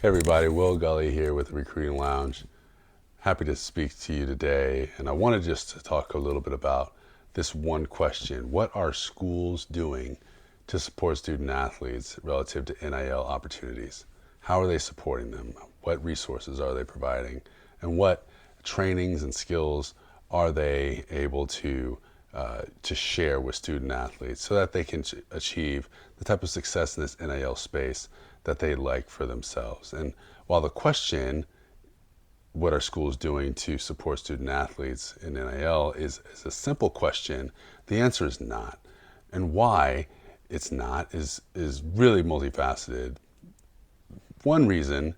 Hey everybody, Will Gully here with the Recruiting Lounge. Happy to speak to you today, and I wanted just to talk a little bit about this one question. What are schools doing to support student athletes relative to NIL opportunities? How are they supporting them? What resources are they providing? And what trainings and skills are they able to share with student athletes so that they can achieve the type of success in this NIL space that they like for themselves? And while the question, what are schools doing to support student athletes in NIL, is a simple question, the answer is not. And why it's not is really multifaceted. One reason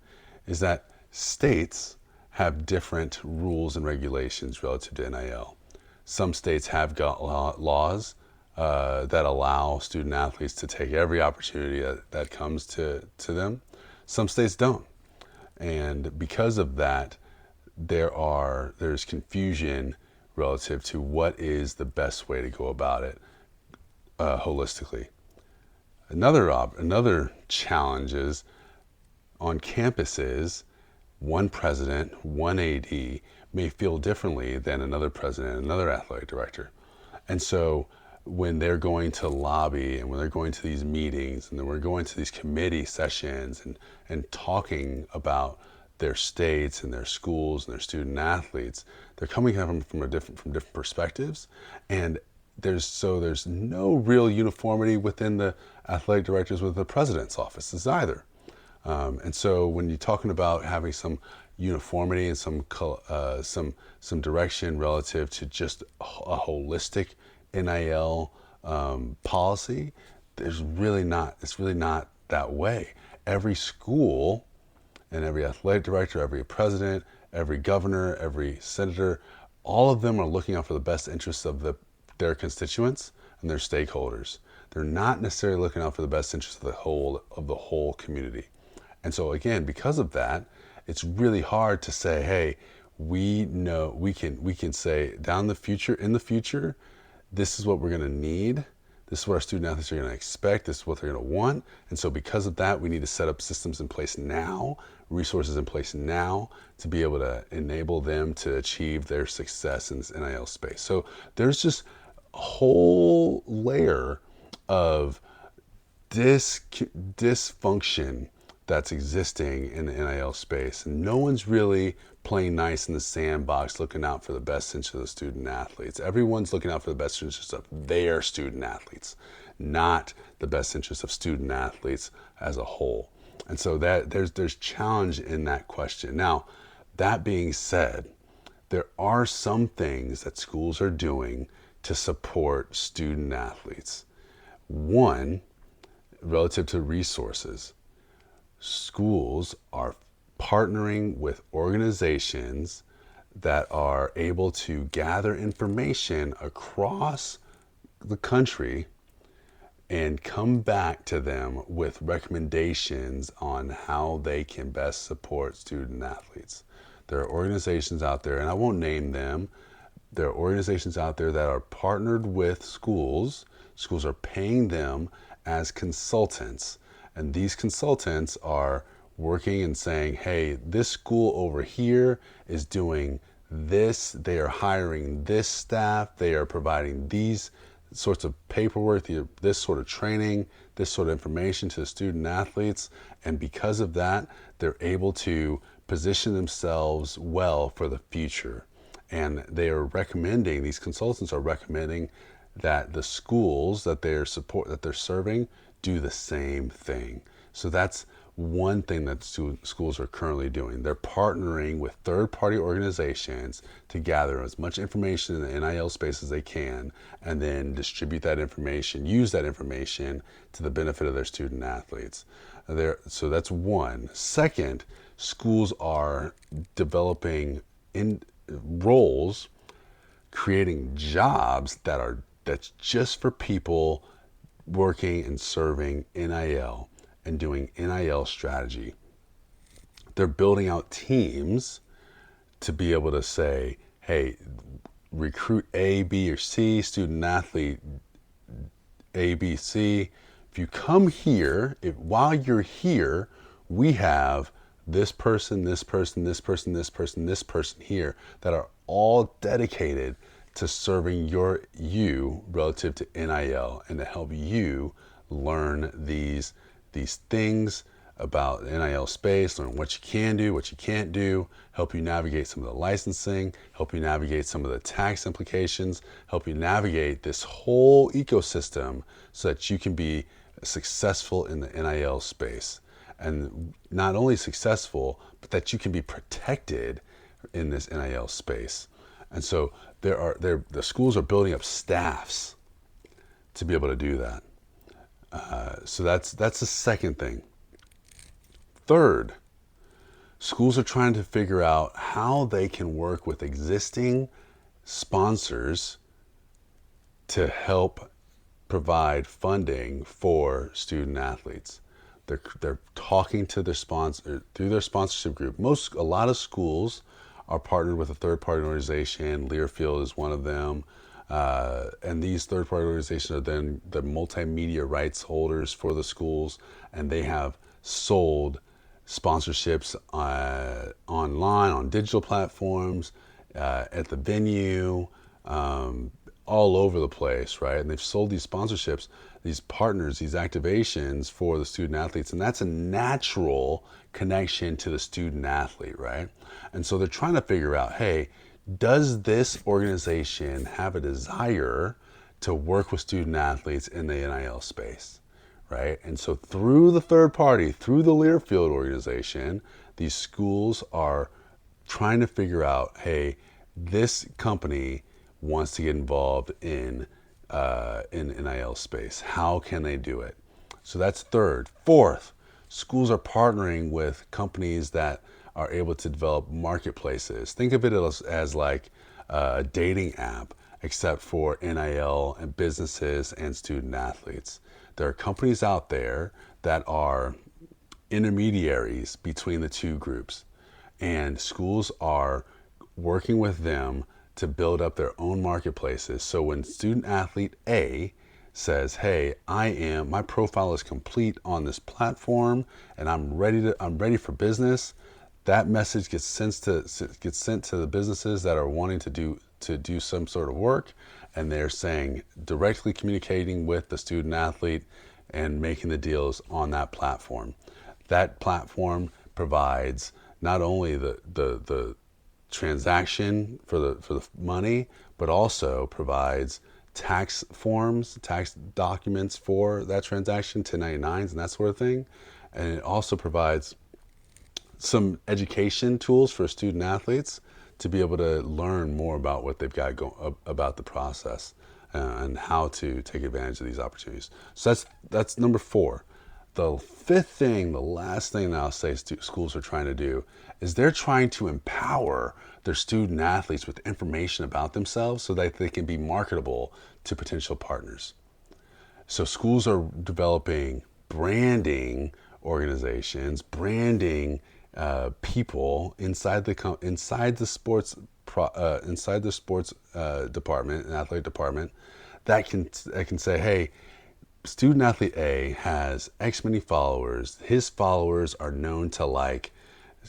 is that states have different rules and regulations relative to NIL. Some states have got laws that allow student athletes to take every opportunity that comes to them. Some states don't. And because of that, there's confusion relative to what is the best way to go about it holistically. Another challenge is on campuses, one president, one AD may feel differently than another president, another athletic director. And so when they're going to lobby and when they're going to these meetings and then we're going to these committee sessions and talking about their states and their schools and their student athletes, they're coming from different perspectives, and there's no real uniformity within the athletic directors with the president's offices either. And so when you're talking about having some uniformity and some direction relative to just a holistic NIL policy, it's really not that way. Every school and every athletic director, every president, every governor, every senator, all of them are looking out for the best interests of their constituents and their stakeholders. They're not necessarily looking out for the best interests of the whole community. And so again, because of that, it's really hard to say, hey, we know we can say in the future, this is what we're going to need. This is what our student athletes are going to expect. This is what they're going to want. And so because of that, we need to set up systems in place now, resources in place now to be able to enable them to achieve their success in this NIL space. So there's just a whole layer of dysfunction that's existing in the NIL space. And no one's really playing nice in the sandbox looking out for the best interest of the student athletes. Everyone's looking out for the best interest of their student athletes, not the best interest of student athletes as a whole. And so that there's challenge in that question. Now, that being said, there are some things that schools are doing to support student athletes. One, relative to resources, schools are partnering with organizations that are able to gather information across the country and come back to them with recommendations on how they can best support student athletes. There are organizations out there, and I won't name them, there are organizations out there that are partnered with schools. Schools are paying them as consultants. And these consultants are working and saying, hey, this school over here is doing this. They are hiring this staff. They are providing these sorts of paperwork, this sort of training, this sort of information to the student athletes. And because of that, they're able to position themselves well for the future. And these consultants are recommending that the schools that they're serving do the same thing. So that's one thing that schools are currently doing. They're partnering with third-party organizations to gather as much information in the NIL space as they can, and then distribute that information, use that information to the benefit of their student athletes. So that's one. Second, schools are developing roles, creating jobs that's just for people working and serving NIL and doing NIL strategy. They're building out teams to be able to say, hey, recruit A, B, or C, student athlete A, B, C. If you come here, while you're here, we have this person, this person, this person, this person, this person here that are all dedicated to serving you relative to NIL and to help you learn these things about the NIL space, learn what you can do, what you can't do, help you navigate some of the licensing, help you navigate some of the tax implications, help you navigate this whole ecosystem so that you can be successful in the NIL space. And not only successful, but that you can be protected in this NIL space. And so the schools are building up staffs to be able to do that. So that's the second thing. Third, schools are trying to figure out how they can work with existing sponsors to help provide funding for student athletes. They're talking to their sponsor through their sponsorship group. A lot of schools are partnered with a third-party organization. Learfield is one of them. And these third-party organizations are then the multimedia rights holders for the schools, and they have sold sponsorships online, on digital platforms, at the venue, all over the place, right? And they've sold these sponsorships, these partners, these activations for the student athletes, and that's a natural connection to the student athlete, right? And so they're trying to figure out, hey, does this organization have a desire to work with student athletes in the NIL space, right? And so through the third party, through the Learfield organization, these schools are trying to figure out, hey, this company wants to get involved in NIL space. How can they do it? So that's third. Fourth, schools are partnering with companies that are able to develop marketplaces. Think of it as like a dating app, except for NIL and businesses and student athletes. There are companies out there that are intermediaries between the two groups, and schools are working with them to build up their own marketplaces. So when student athlete A says, hey, my profile is complete on this platform and I'm ready for business, that message gets sent to the businesses that are wanting to do some sort of work, and they're saying, directly communicating with the student athlete and making the deals on that platform. That platform provides not only the transaction for the money, but also provides tax forms, tax documents for that transaction, 1099s and that sort of thing. And it also provides some education tools for student athletes to be able to learn more about what they've got about the process, and how to take advantage of these opportunities. So that's number 4. The fifth thing, the last thing that I'll say schools are trying to do is they're trying to empower their student athletes with information about themselves so that they can be marketable to potential partners. So schools are developing branding organizations, branding people inside the sports department and athletic department that can say, hey, student athlete A has X many followers. His followers are known to like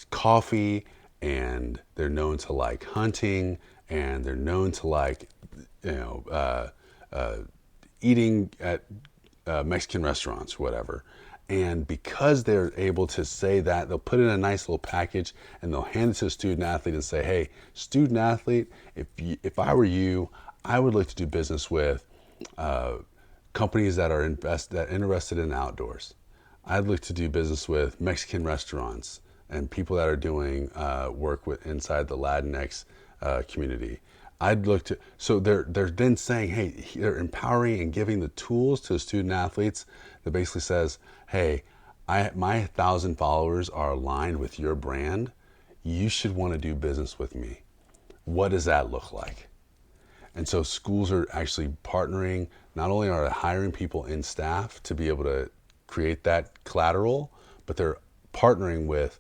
coffee, and they're known to like hunting, and they're known to like, eating at Mexican restaurants, whatever. And because they're able to say that, they'll put in a nice little package and they'll hand it to a student athlete and say, hey, student athlete, if I were you, I would like to do business with companies that are interested in outdoors. I'd like to do business with Mexican restaurants and people that are doing work with inside the Latinx community. I'd look to, so they're then saying, hey, they're empowering and giving the tools to the student athletes that basically says, hey, my 1,000 followers are aligned with your brand. You should want to do business with me. What does that look like? And so schools are actually partnering. Not only are they hiring people in staff to be able to create that collateral, but they're partnering with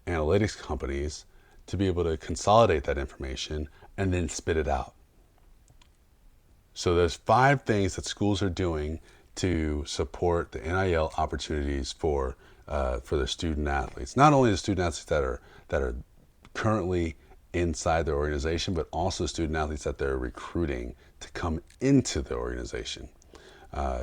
analytics companies to be able to consolidate that information and then spit it out. So there's 5 things that schools are doing to support the NIL opportunities for for the student athletes. Not only the student athletes that are currently inside the organization, but also student athletes that they're recruiting to come into the organization.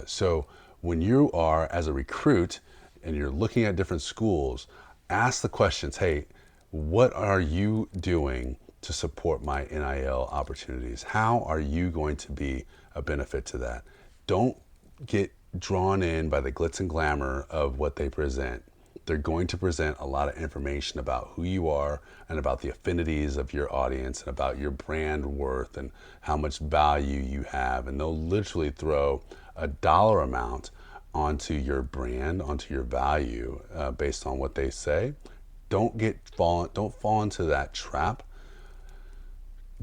So when you are, as a recruit, and you're looking at different schools, ask the questions, hey, what are you doing to support my NIL opportunities? How are you going to be a benefit to that? Don't get drawn in by the glitz and glamour of what they present. They're going to present a lot of information about who you are and about the affinities of your audience and about your brand worth and how much value you have. And they'll literally throw a dollar amount onto your brand, onto your value, based on what they say. Don't fall into that trap.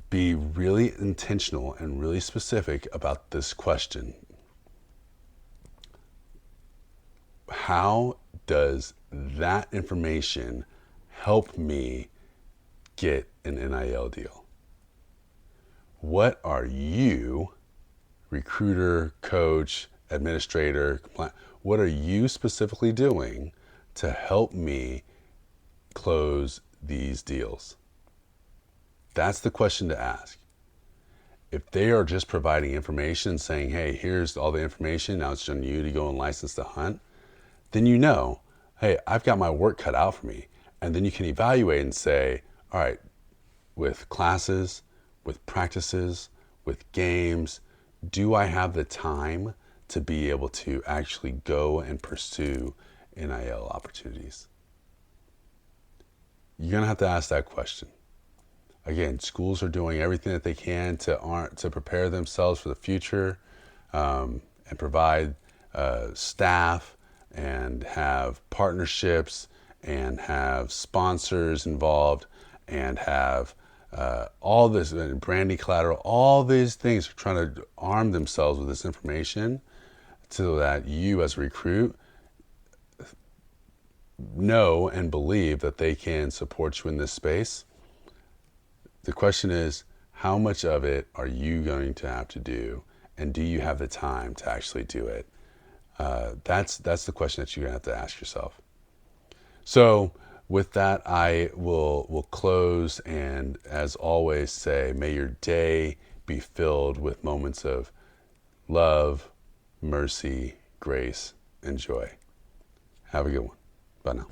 Be really intentional and really specific about this question. How does that information help me get an NIL deal? What are you, recruiter, coach, administrator, what are you specifically doing to help me close these deals? That's the question to ask. If they are just providing information saying, hey, here's all the information, now it's on you to go and license the hunt, then you know, hey, I've got my work cut out for me. And then you can evaluate and say, all right, with classes, with practices, with games, do I have the time to be able to actually go and pursue NIL opportunities? You're going to have to ask that question. Again, schools are doing everything that they can to prepare themselves for the future, and provide staff and have partnerships and have sponsors involved and have all this branding collateral, all these things are trying to arm themselves with this information so that you as a recruit know and believe that they can support you in this space. The question is, how much of it are you going to have to do, and do you have the time to actually do it? That's the question that you're gonna have to ask yourself. So with that, I will close, and as always say, may your day be filled with moments of love, mercy, grace, and joy. Have a good one. Bye now.